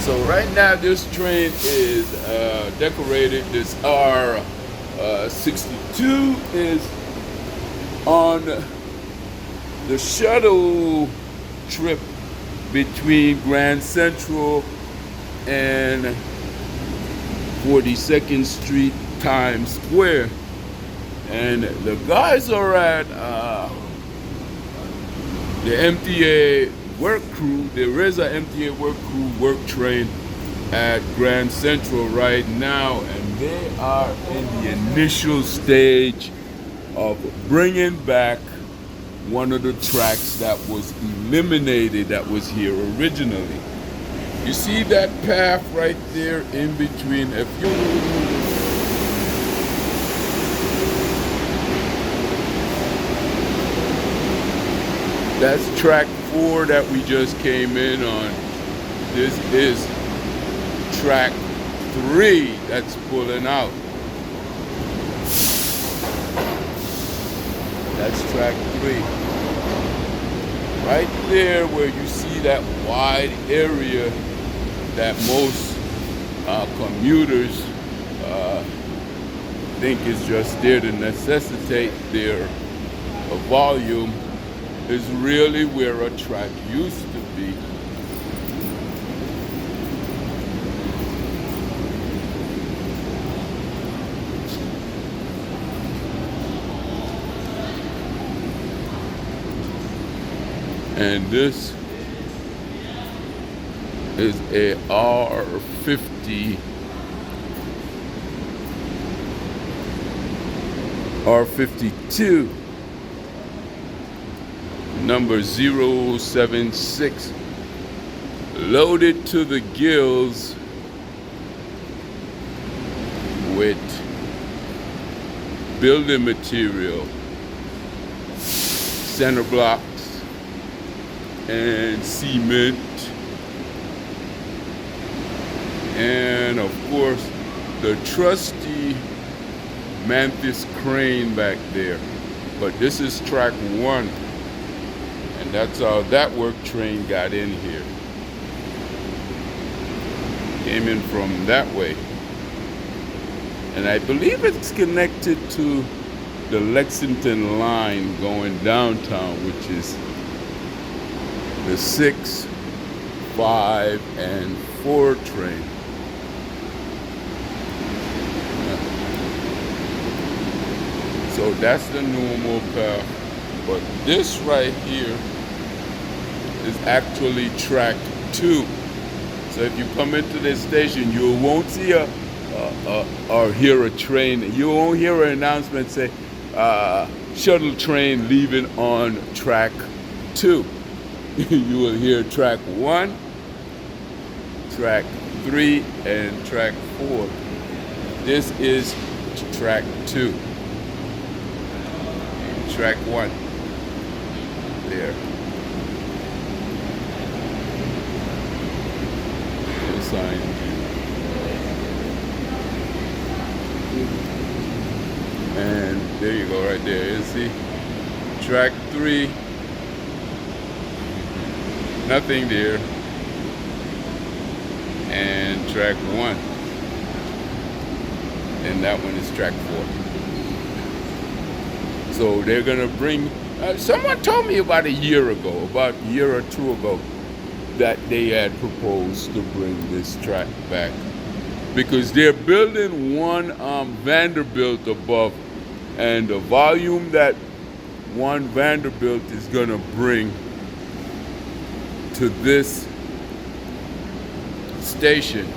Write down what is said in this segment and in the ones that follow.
So right now this train is decorated. This R62 is on the shuttle trip between Grand Central and 42nd Street Times Square. And the guys are at the MTA work crew. There is an MTA work crew work train at Grand Central right now, and they are in the initial stage of bringing back one of the tracks that was eliminated that was here originally. You see that path right there in between? If you that's track 4 that we just came in on. This is track 3 that's pulling out. That's track 3. Right there where you see that wide area that most commuters think is just there to necessitate their volume is really where a track used to be. And this is a R52, number 076, loaded to the gills with building material, center blocks, and cement, and of course the trusty Mantis crane back there. But this is track 1, and that's how that work train got in here. Came in from that way, and I believe it's connected to the Lexington line going downtown, which is the 6, 5, and 4 train. So that's the normal path. But this right here is actually track 2. So if you come into this station, you won't see or hear a train. You won't hear an announcement say shuttle train leaving on track 2. You will hear track 1, track 3, and track 4. This is track 2. Track 1. There. No sign. And there you go, right there. You see? Track 3. Nothing there. And track 1. And that one is track 4. So they're gonna bring, someone told me about a year or 2 ago, that they had proposed to bring this track back. Because they're building one Vanderbilt above, and the volume that One Vanderbilt is gonna bring to this station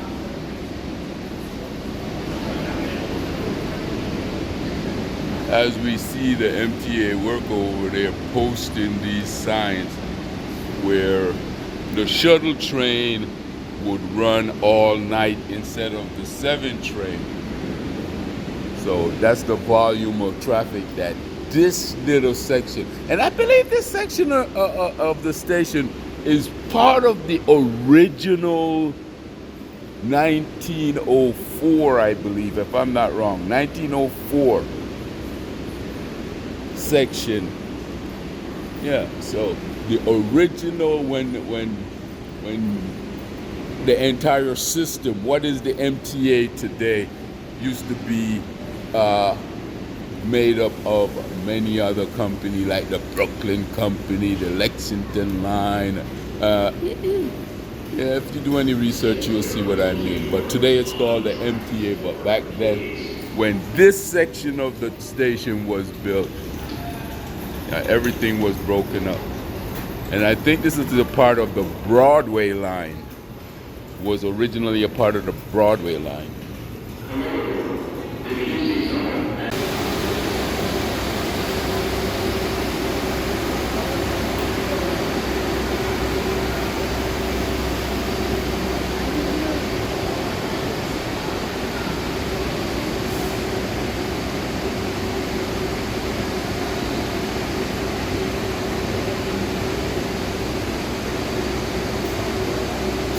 as we see the MTA worker over there posting these signs where the shuttle train would run all night instead of the 7 train. So that's the volume of traffic that this little section, and I believe this section of the station is part of the original 1904, I believe, if I'm not wrong, 1904 section. Yeah, so the original when the entire system. What is the MTA today used to be made up of many other companies, like the Brooklyn Company, the Lexington Line. Yeah, if you do any research, you'll see what I mean. But today it's called the MTA. But back then, when this section of the station was built, everything was broken up. And I think this is a part of the Broadway line. Was originally a part of the Broadway line.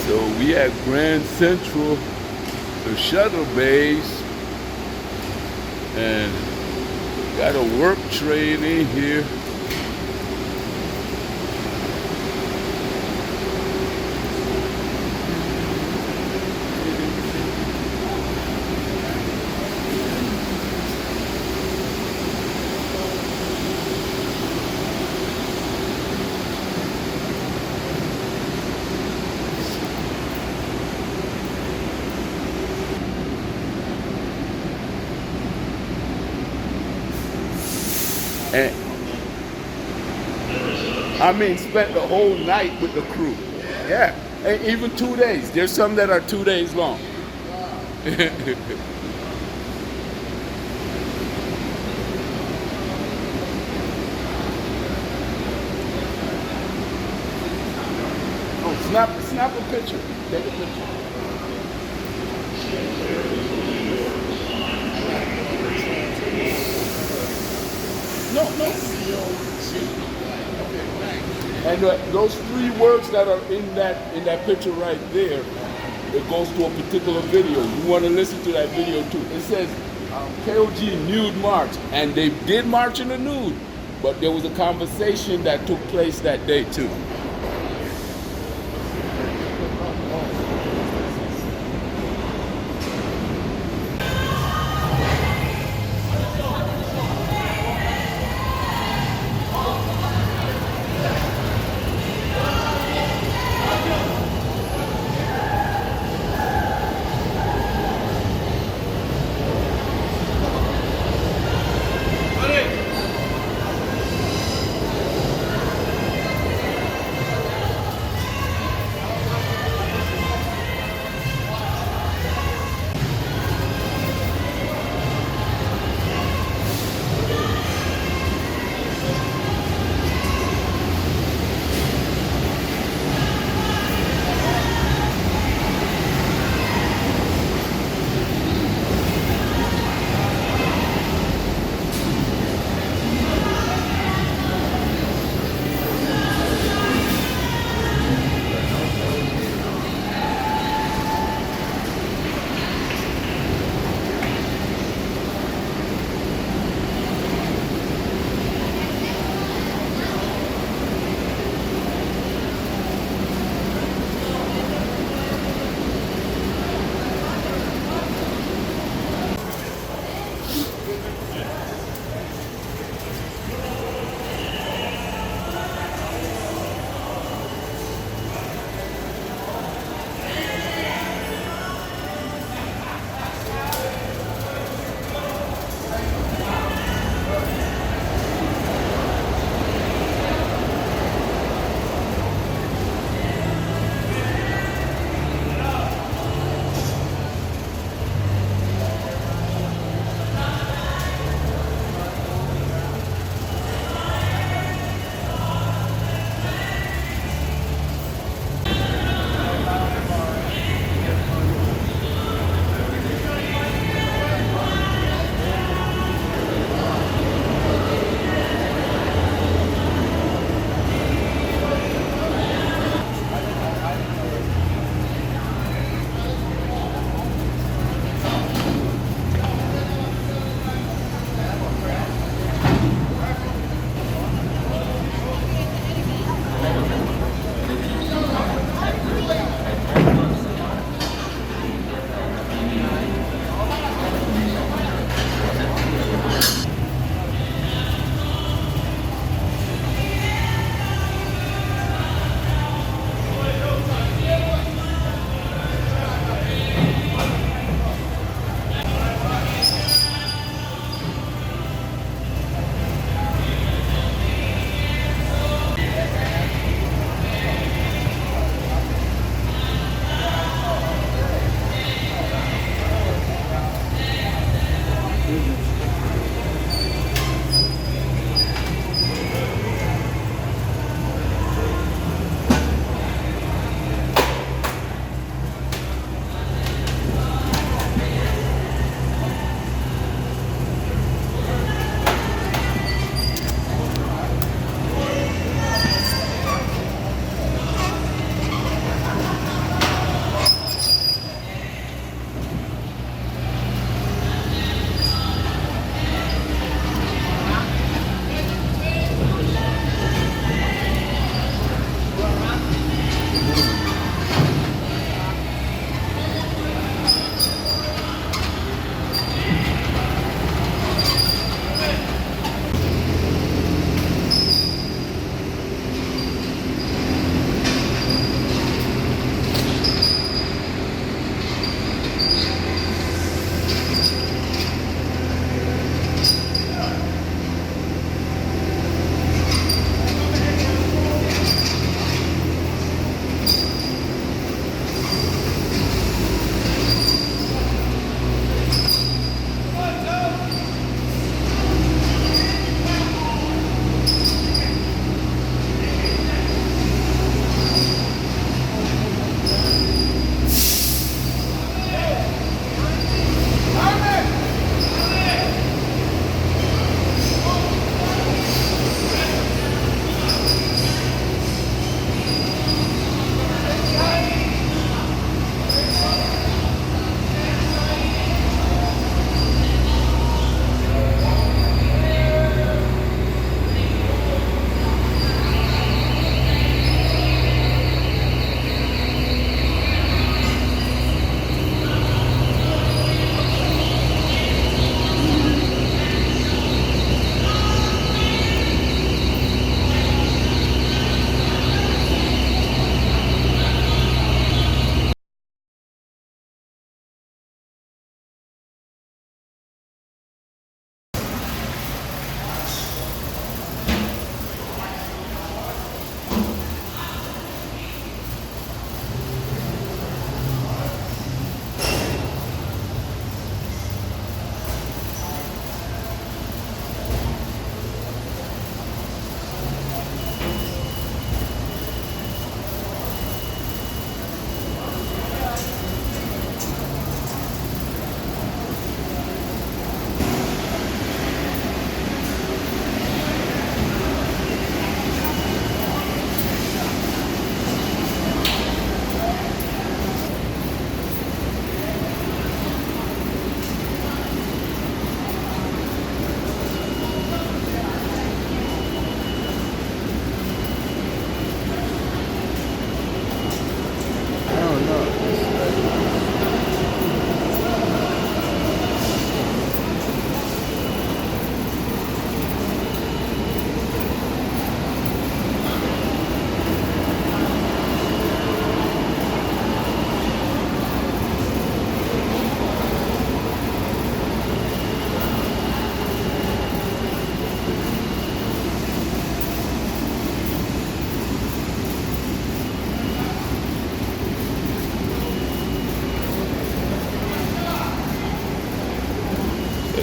So we at Grand Central, the shuttle base, and got a work train in here. And I mean, spent the whole night with the crew. Yeah, and even 2 days. There's some that are 2 days long. Oh, snap a picture. Take a picture. No. And those 3 words that are in that picture right there, it goes to a particular video. You want to listen to that video too. It says KOG nude march, and they did march in the nude, but there was a conversation that took place that day too.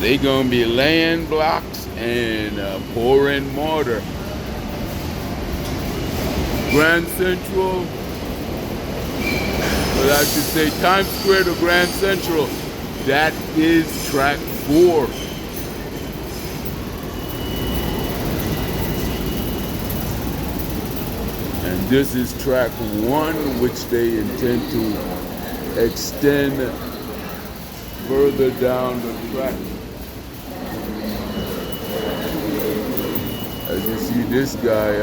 They gonna be laying blocks and pouring mortar. Grand Central, but I should say Times Square to Grand Central. That is track 4. And this is track 1, which they intend to extend further down the track. As you see, this guy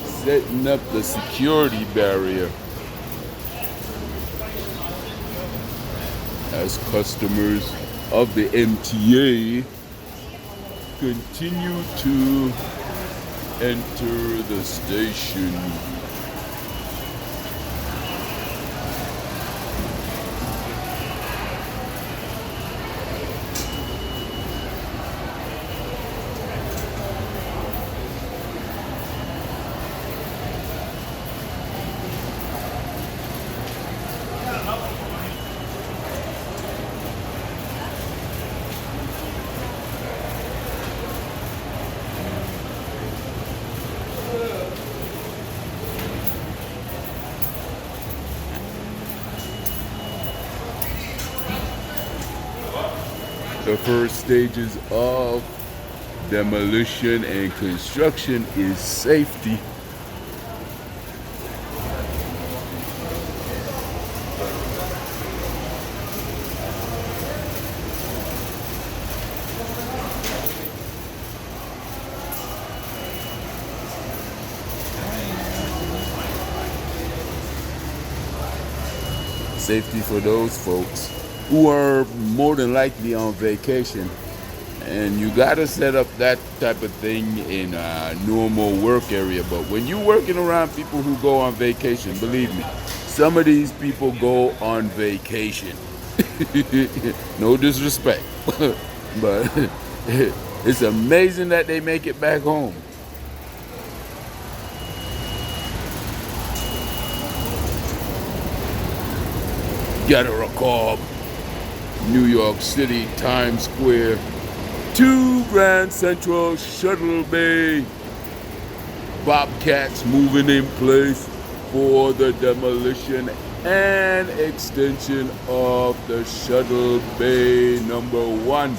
setting up the security barrier as customers of the MTA continue to enter the station. The first stages of demolition and construction is safety. Safety for those folks who are more than likely on vacation. And you gotta set up that type of thing in a normal work area. But when you're working around people who go on vacation, believe me, some of these people go on vacation. No disrespect, but it's amazing that they make it back home. GaddahRa ROG, New York City, Times Square to Grand Central Shuttle Bay. Bobcats moving in place for the demolition and extension of the Shuttle Bay number 1.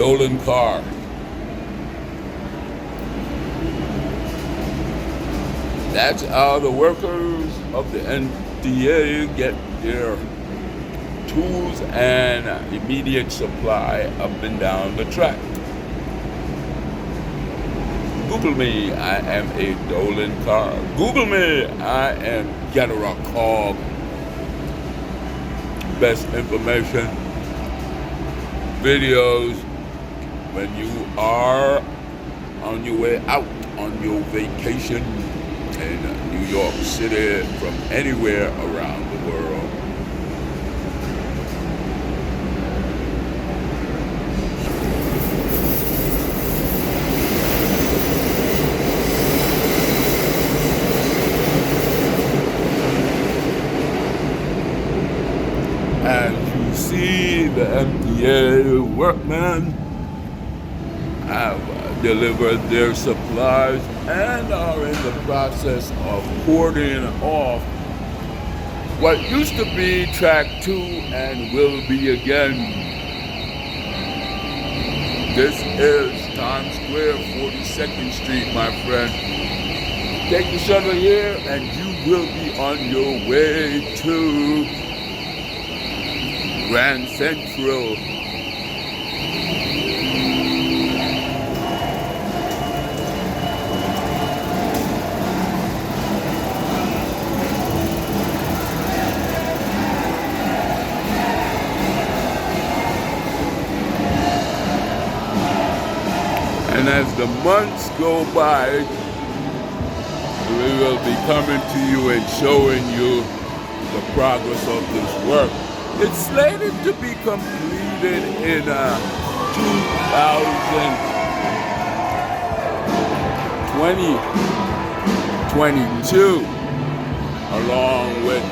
stolen car. That's how the workers of the NTA get their tools and immediate supply up and down the track. Google me, I am a stolen car. Google me, I am GaddahRa ROG. Best information, videos when you are on your way out on your vacation in New York City from anywhere around the world. As you see, the MTA workmen have delivered their supplies and are in the process of cording off what used to be track 2 and will be again. This is Times Square, 42nd Street, my friend. Take the shuttle here and you will be on your way to Grand Central. And as the months go by, we will be coming to you and showing you the progress of this work. It's slated to be completed in 2022, along with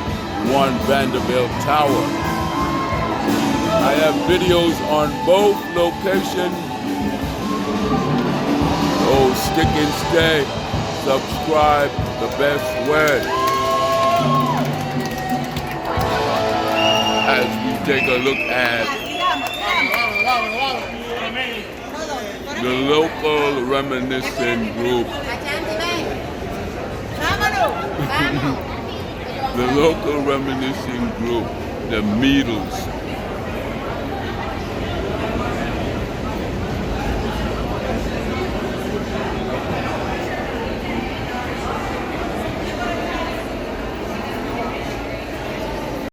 One Vanderbilt Tower. I have videos on both locations. Oh, stick and stay. Subscribe the best way. As we take a look at the local reminiscing group. The local reminiscing group, the Beatles.